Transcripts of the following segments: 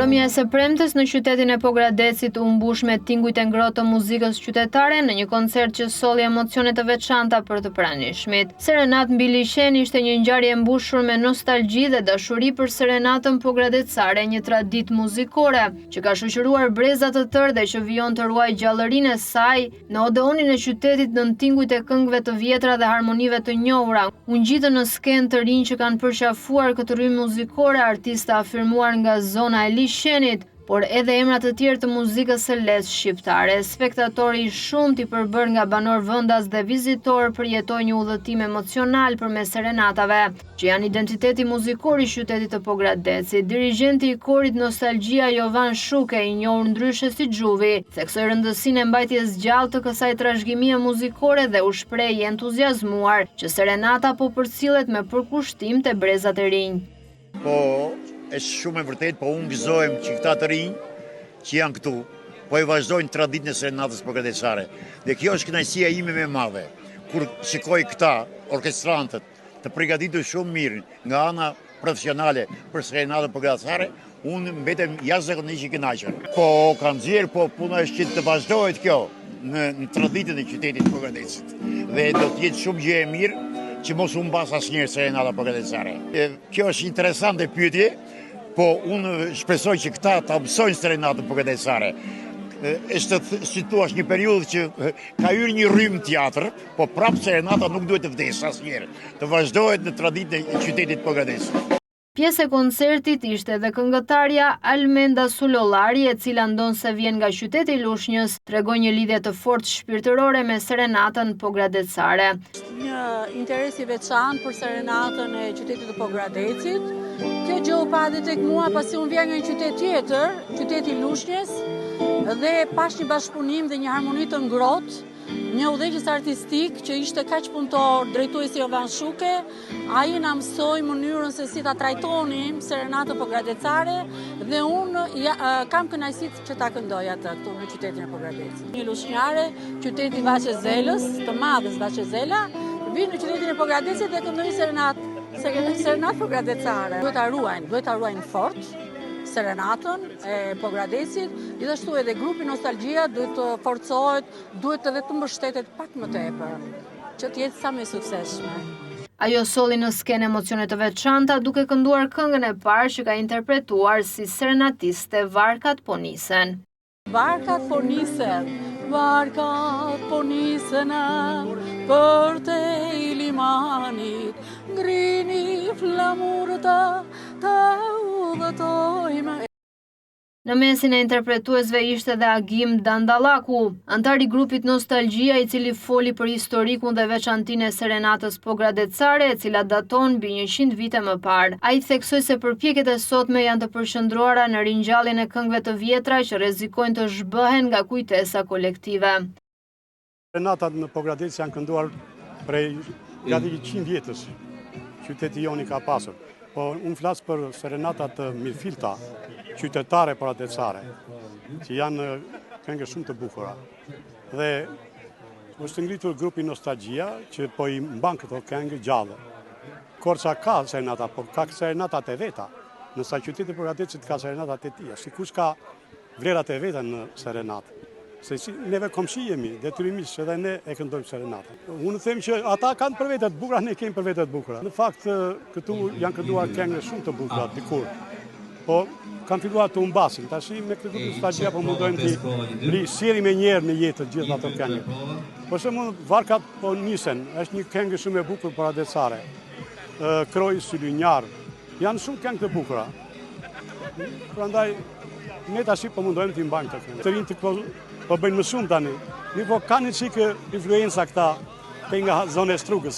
Mbrëmja e së premtes në qytetin e Pogradecit u mbush me tingujt e ngrohtë të muzikës qytetare në një koncert që solli emocione të veçanta për të pranishmit. Serenat mbi liçen ishte një ngjarje e mbushur me nostalgji dhe dashuri për serenatën pogradecare, një traditë muzikore që ka shoqëruar breza të tërë dhe që vijon të ruajë gjallërinë e saj në odeonin e qytetit nën tingujt e këngëve të vjetra dhe harmonive të njohura. U ngjitën në skenë të rinj që kanë përqafuar këtë rrymë muzikore, artistë afirmuar nga zona e liçenit, por edhe emra të tjerë të muzikës së lehtë shqiptare. Spektatori i shumtë i përbërë nga banor vendas dhe vizitor përjetoi një udhëtim emocional përmes serenatave, që janë identiteti muzikor i qytetit të Pogradecit. Dirigjenti i korit Nostalgjia Jovan Shuke, i njohur ndryshe si Xhuvi, theksoi rëndësinë e mbajtjes gjallë të kësaj trashëgimie muzikore dhe u shpreh i entuziazmuar që serenata po përcillet me përkushtim te brezat e rinj. Është shumë e vërtet, po unë gëzohem që këta të rinj që janë këtu, po e vazhdojnë traditën e serenatës pogradecare. Dhe kjo është kënaqësia ime më e madhe, kur shikoj këta orkestrantët të përgatitur shumë mirë nga ana profesionale për serenatën pogradecare, unë mbetem jashtëzakonisht i kënaqur. Po kanë nxjerr, po puna është që të vazhdohet kjo në traditën e qytetit Pogradecit. Dhe do të jetë shumë gjë e mirë që mos u mbas asnjëherë serenata pogradecare. Kjo është interesante pyetje. Po unë shpresoj që këta ta mësojnë serenatën pogradecare. Është si thua një periudhë që ka hyrë një rrymë teatr, po prapë serenata nuk duhet të vdesë asnjëherë. Të vazhdohet në traditën e qytetit Pogradecit. Pjesë e koncertit ishte edhe këngëtarja Almenda Sulollari, e cila ndonë se vjen nga qyteti i Lushnjës, tregoi një lidhje të fortë shpirtërore me serenatën pogradecare. Një interes i veçantë për serenatën e qytetit të Pogradecit. Kjo gjë u pati tek mua pasi unë vjen nga një qytet tjetër, qyteti i Lushnjës, dhe pash një bashkëpunim dhe një harmoni të ngrohtë, një udhëheqës artistik që ishte kaq punëtor, drejtuesi Jovan Shuke. Ai na mësoi mënyrën se si ta trajtonim serenatën pogradecare dhe unë kam kënaqësitë që ta këndoj atë këtu në qytetin e Pogradecit. Një lushnjare, qyteti Vaçezelës, të madhës Vaçezela, vin në qytetin e Pogradecit dhe këndojnë serenatë pogradecare. Duhet ta ruajnë fort serenatën e Pogradecit, gjithashtu edhe grupi Nostalgjia duhet të forcohet, duhet edhe të mbështetet pak më tepër, që të jetë sa më suksesshme. Ajo solli në skenë emocione të veçanta duke kënduar këngën e parë që ka interpretuar si serenatiste, Varkat po nisen. Varkat po nisen, varkat po nisen për te limanit, ngrini flamurëta të udhëtojme. Në mesin e interpretuesve ishte dhe Agim Dandallaku, antar i grupit Nostalgjia, i cili foli për historikun dhe veçantinë e serenatës pogradecare, e cila daton mbi 100 vite më parë. Ai theksoi se përpjekjet e sotme janë të përqendruara në ringjalljen e këngëve të vjetra që rrezikojnë të zhbëhen nga kujtesa kolektive. Serenatat në Pogradec janë kënduar prej gati 100 vjetës. Qyteti joni ka pasur. Po unë flas për serenatat të mirëfilta, qytetare pogradecare, që janë këngë shumë të bukura. Dhe është ngritur grupi Nostalgjia që po i mban këto këngë gjallë. Korça ka serenata, po ka serenatat e veta. Nësa qyteti Pogradecit ka serenatat e tija, sikush ka vlerat e veta në serenatë. Se neve komshi jemi, detyrimisht edhe ne e këndojmë serenatën. Unë them që ata kanë për vetet bukura, ne kemi për vetet bukura. Në fakt, këtu janë kënduar këngë shumë të bukura dikur. Po kanë filluar të humbasin. Tashi me këtë grup Nostalgjia po mundojmë të risjeri me njerë në jetë të gjithë ato këngë. Por se mund Varkat po nisen, është një këngë shumë e bukur pogradecare. Kroj Sylynjar, janë shumë këngë të bukura. Prandaj ne tashi po mundojmë të mbajmë këto këngë. Të rinë të po bëjnë më shumë tani, mi po ka një qikë influenca këta për nga zone Strugës.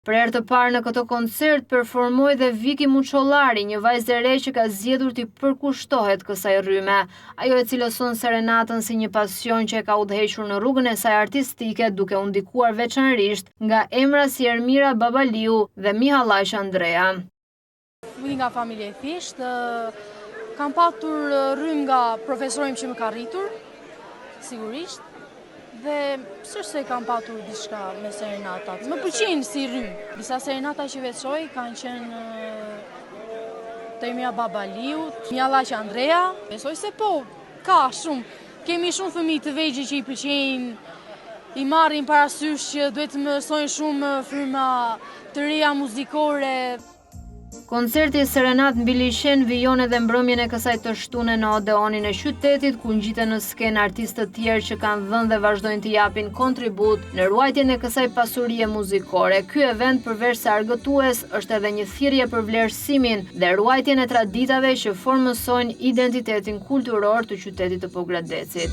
Për herë të parë në këtë koncert performoi dhe Viki Muçollari, një vajzë e re që ka zgjedhur të përkushtohet kësaj rryme. Ajo e cilëson serenatën si një pasion që e ka udhëhequr në rrugën e saj artistike, duke u ndikuar veçanërisht nga emra si Ermira Babaliu dhe Mihallaj Andrea. Vini nga familje e thjeshtë, kam patur rrymë nga profesorim që më ka rritur, sigurisht, dhe s'është se kam patur diçka me serenatat. Më pëlqejnë si rrymë. Disa serenata që veçoj kanë qenë Temia Babaliut, Mjallaq Andrea. Besoj se po, ka shumë. Kemi shumë fëmijë të vegjël që i pëlqejnë, i marrin parasysh që duhet të mësojnë shumë fryma të reja muzikore. Koncerti Serenat mbi Lishen vijon edhe mbrëmjen e kësaj të shtunë në Odeonin e qytetit, ku ngjiten në skenë artistë të tjerë që kanë dhënë dhe vazhdojnë të japin kontribut në ruajtjen e kësaj pasurie muzikore. Ky event përveç se argëtues, është edhe një thirrje për vlerësimin dhe ruajtjen e traditave që formësojnë identitetin kulturor të qytetit të Pogradecit.